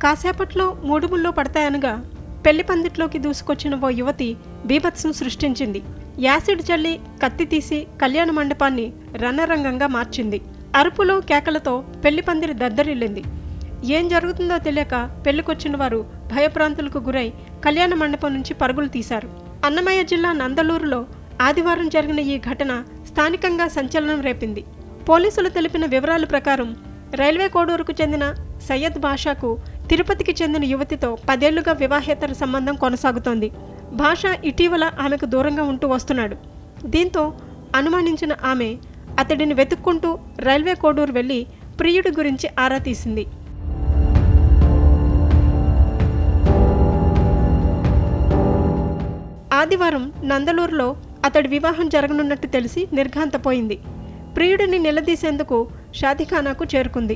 కాసేపట్లో మూడుముల్లో పడతాయనగా పెళ్లి పందిట్లోకి దూసుకొచ్చిన ఓ యువతి బీభత్సం సృష్టించింది. యాసిడ్ చల్లి కత్తి తీసి కళ్యాణ మండపాన్ని రణరంగంగా మార్చింది. అరుపులు కేకలతో పెళ్లి పందిరి దద్దరిల్లింది. ఏం జరుగుతుందో తెలియక పెళ్లికొచ్చిన వారు భయభ్రాంతులకు గురై కళ్యాణ మండపం నుంచి పరుగులు తీశారు. అన్నమయ్య జిల్లా నందలూరులో ఆదివారం జరిగిన ఈ ఘటన స్థానికంగా సంచలనం రేపింది. పోలీసులు తెలిపిన వివరాల ప్రకారం రైల్వే కోడూరుకు చెందిన సయ్యద్ బాషాకు తిరుపతికి చెందిన యువతితో 10 ఏళ్లుగా వివాహేతర సంబంధం కొనసాగుతోంది. బాషా ఇటీవల ఆమెకు దూరంగా ఉంటూ వస్తున్నాడు. దీంతో అనుమానించిన ఆమె అతడిని వెతుక్కుంటూ రైల్వే కోడూరు వెళ్లి ప్రియుడి గురించి ఆరా తీసింది. ఆదివారం నందలూరులో అతడి వివాహం జరగనున్నట్టు తెలిసి నిర్ఘాంతపోయింది. ప్రియుడిని నిలదీసేందుకు షాదీఖానాకు చేరుకుంది.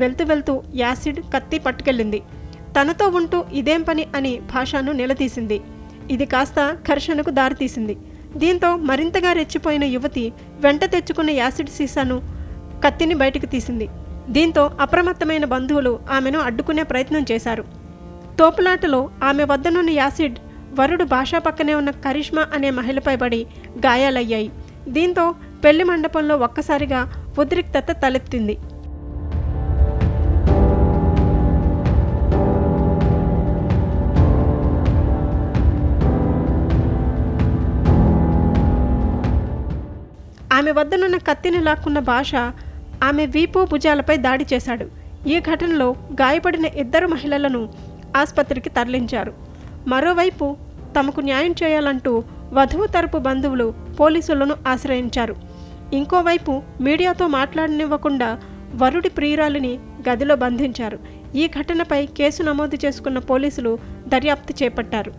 వెళ్తూ యాసిడ్ కత్తి పట్టుకెళ్ళింది. తనతో ఉంటూ ఇదేం పని అని భాషను నిలదీసింది. ఇది కాస్త ఘర్షణకు దారితీసింది. దీంతో మరింతగా రెచ్చిపోయిన యువతి వెంట తెచ్చుకున్న యాసిడ్ సీసాను కత్తిని బయటకు తీసింది. దీంతో అప్రమత్తమైన బంధువులు ఆమెను అడ్డుకునే ప్రయత్నం చేశారు. తోపులాటలో ఆమె వద్దనున్న యాసిడ్ వరుడు భాషా పక్కనే ఉన్న కరిష్మా అనే మహిళపై పడి గాయాలయ్యాయి. దీంతో పెళ్లి మండపంలో ఒక్కసారిగా ఉద్రిక్తత తలెత్తింది. ఆమె వద్దనున్న కత్తిని లాక్కున్న భాష ఆమె వీపు భుజాలపై దాడి చేశాడు. ఈ ఘటనలో గాయపడిన 2 మహిళలను ఆసుపత్రికి తరలించారు. మరోవైపు తమకు న్యాయం చేయాలంటూ వధువు తరపు బంధువులు పోలీసులను ఆశ్రయించారు. ఇంకోవైపు మీడియాతో మాట్లాడనివ్వకుండా వరుడి ప్రియురాలిని గదిలో బంధించారు. ఈ ఘటనపై కేసు నమోదు చేసుకున్న పోలీసులు దర్యాప్తు చేపట్టారు.